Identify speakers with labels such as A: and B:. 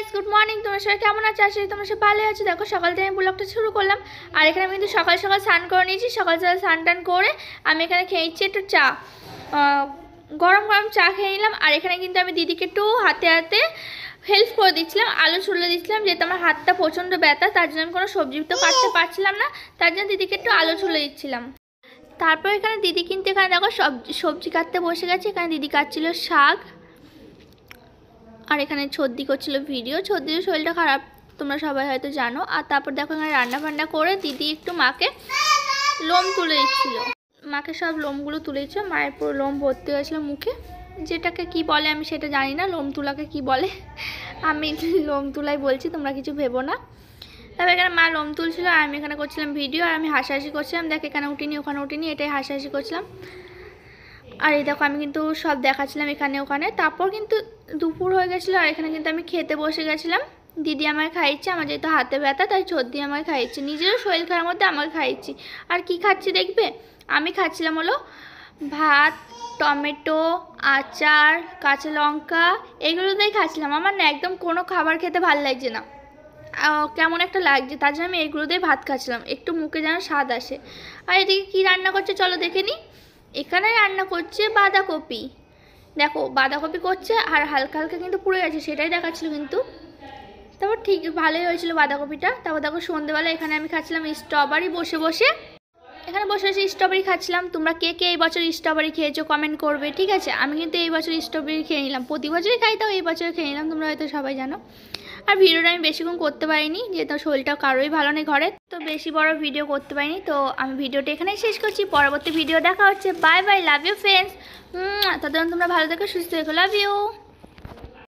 A: Guys, good morning. তোমরা সবাই কেমন আছো? আশা করি তোমরা সবাই ভালো আছো। দেখো সকাল থেকে আমি ব্লগটা শুরু করলাম। আর এখানে আমি কিন্তু সকাল সকাল স্নান করে নিয়েছি। সকাল সকাল স্নান টান করে আমি এখানে খেয়েছি একটু চা, গরম গরম চা খেয়ে নিলাম। আর এখানে কিন্তু আমি দিদিকে একটু হাতে হাতে হেল্প করে দিচ্ছিলাম, আলু ছুলে দিচ্ছিলাম, যেহেতু আমার হাতটা প্রচণ্ড ব্যথা, তার জন্য আমি কোনো সবজি তো কাটতে পারছিলাম না, তার জন্য দিদিকে একটু আলু ছুলে দিচ্ছিলাম। তারপর এখানে দিদি কিন্তু এখানে দেখো সবজি কাটতে বসে গেছে। এখানে দিদি কাটছিল শাক, আর এখানে ছদ্দি করছিল ভিডিও। ছদ্দির শরীরটা খারাপ, তোমরা সবাই হয়তো জানো। আর তারপর দেখো এখানে রান্না বান্না করে দিদি একটু মাকে লোম তুলে দিচ্ছিল। মাকে সব লোমগুলো তুলে দিচ্ছিল। মায়ের পুরো লোম ভর্তি হয়েছিল মুখে, যেটাকে কি বলে আমি সেটা জানি না, লোম তুলাকে কি বলে, আমি লোম তুলাই বলছি, তোমরা কিছু ভেবো না। তারপর এখানে মা লোম তুলছিল আর আমি এখানে করছিলাম ভিডিও, আর আমি হাসাহাসি করছিলাম। দেখ এখানে উঠিনি ওখানে উঠিনি, এটাই হাসাহাসি করছিলাম। আর এই দেখো আমি কিন্তু সব দেখাচ্ছিলাম এখানে ওখানে। তারপর কিন্তু দুপুর হয়ে গেছিলো, আর এখানে কিন্তু আমি খেতে বসে গেছিলাম। দিদি আমায় খাইয়েছে, আমার যেহেতু হাতে ব্যথা তাই ছদ্দি আমায় খাইয়েছে, নিজেরও শরীর খারাপ মধ্যে আমাকে খাইয়েছি। আর কি খাচ্ছি দেখবে, আমি খাচ্ছিলাম হলো ভাত, টমেটো, আচার, কাঁচা লঙ্কা, এগুলোতেই খাচ্ছিলাম। আমার না একদম কোনো খাবার খেতে ভালো লাগছে না, কেমন একটা লাগছে, তার জন্য আমি এগুলো দিয়ে ভাত খাচ্ছিলাম, একটু মুখে যেন স্বাদ আসে। আর এদিকে কী রান্না করছে চলো দেখে নিই। এখানে রান্না করছে বাঁধাকপি, দেখো বাঁধাকপি করছে, আর হালকা হালকা কিন্তু পুড়ে গেছে, সেটাই দেখাচ্ছিল কিন্তু। তারপর ঠিক ভালোই হয়েছিল বাঁধাকপিটা। তারপর দেখো সন্ধ্যেবেলা এখানে আমি খাচ্ছিলাম স্ট্রবেরি বসে বসে, এখানে বসে বসে স্ট্রবেরি খাচ্ছিলাম। তোমরা কে কে এই বছর স্ট্রবেরি খেয়েছো কমেন্ট করবে, ঠিক আছে? আমি কিন্তু এই বছর স্ট্রবেরি খেয়ে নিলাম, প্রতি বছরই খাই, তাও এই বছর খেয়ে নিলাম, তোমরা হয়তো সবাই জানো। আর ভিডিওটা আমি বেশিক্ষণ করতে পারিনি, যেহেতু শরীরটা কারোই ভালো নেই ঘরে, তো বেশি বড় ভিডিও করতে পারিনি। তো আমি ভিডিওটা এখানেই শেষ করছি, পরবর্তী ভিডিও দেখা হচ্ছে। Bye bye, love you friends. ততক্ষণ তোমরা ভালো থেকো, সুস্থ থেকো, লাভ ইউ।